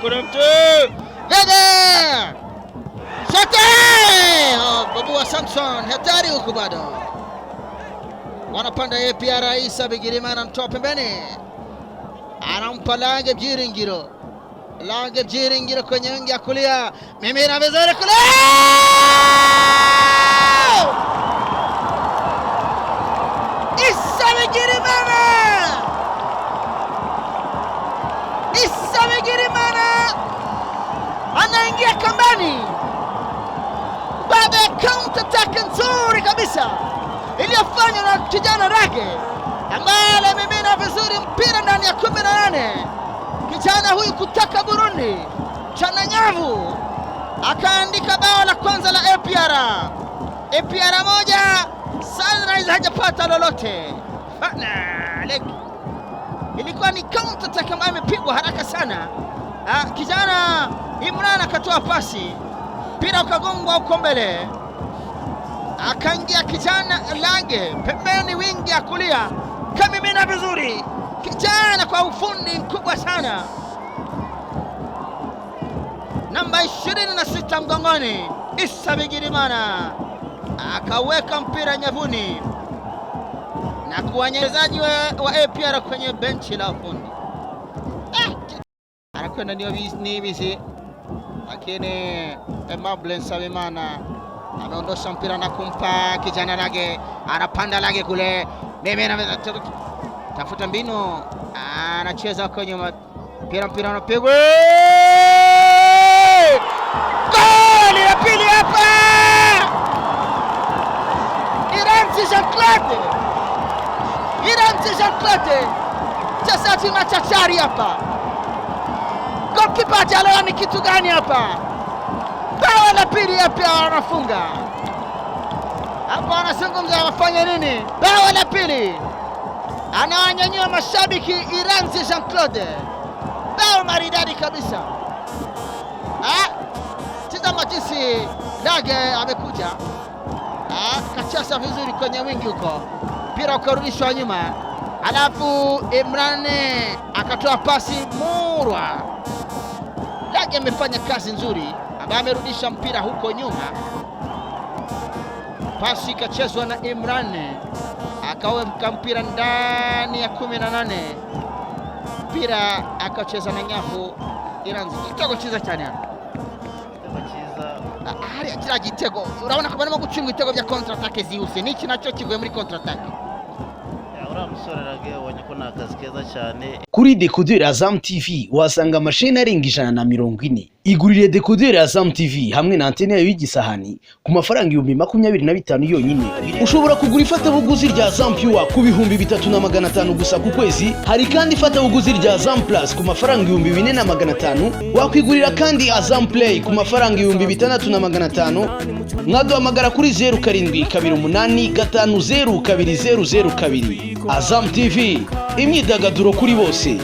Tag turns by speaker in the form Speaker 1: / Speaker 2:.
Speaker 1: Kuna mtu Gaga Shate Babu Samson hatari huko bado. Wanapanda APR Isa Bigirimana mtoa pembeni. Anampa Lange Byiringiro. Lange Byiringiro kwenye wingi ya kulia. Mimina vizuri kule. Isa Bigirimana. Isa Bigirimana anaingia kambani baada ya counter attack nzuri kabisa iliyofanywa na kijana Rage ambaye amemimina vizuri mpira ndani ya 18. Kijana huyu kutoka Burundi chana nyavu akaandika bao la kwanza la APR. APR moja, Sunrise hajapata lolote. Ilikuwa ni counter attack ambayo imepigwa haraka sana. Kijana Imran akatoa pasi, mpira ukagongwa huko mbele, akaingia kijana Lange pembeni wingi ya kulia, kamimina vizuri kijana kwa ufundi mkubwa sana, namba 26 mgongoni, Isa Bigirimana akaweka mpira nyavuni na kuwanyezaji wa APR kwenye benchi la ufundi. Anakwenda ni bizi, lakini Emable Nsabimana ameondosha mpira na kumpa kijana Lage, anapanda Lage kule, mimi tafuta mbinu, anacheza kwa nyuma, mpira unapigwa, goli la pili hapa, Iranzi Jean-Claude mchezaji machachari hapa. Goalkeeper jalo ni kitu gani hapa? Bao la pili hapa wanafunga. Hapa wanazungumza wafanye nini? Bao la pili. Anawanyanyua mashabiki Iranzi Jean-Claude. Bao maridadi kabisa. Tazama jinsi Lage amekuja. Kacheza vizuri kwenye wingi huko. Mpira ukarudishwa nyuma. Alafu Imrane akatoa pasi murwa. Lage amefanya kazi nzuri, ambaye amerudisha mpira huko nyuma. Pasi ikachezwa na Imrane, akaweka mpira ndani ya 18. Mpira akacheza na nyavu Iranzi. Igitego cyiza cyane hano. Hari akira gitego. Urabona ko barimo gucunga ibitego bya counter attack zihuse. Niki nacyo kivuye muri counter attack.
Speaker 2: Kuri dekoderi Azam TV wasanga amasheni arenga 140. Igurire dekoderi Azam TV hamwe na antene yayo y'igisahani ku mafaranga 25,000 yonyine. Ushobora kugura ifatabuguzi rya Azam Pure ku 3,500 gusa ku kwezi. Hari kandi ifatabuguzi rya Azam Plus ku mafaranga 4,500. Wakwigurira kandi Azam Play ku mafaranga 6,500. Mwaduhamagara kuri 0728502002. Azam TV, imyidagaduro kuri bose.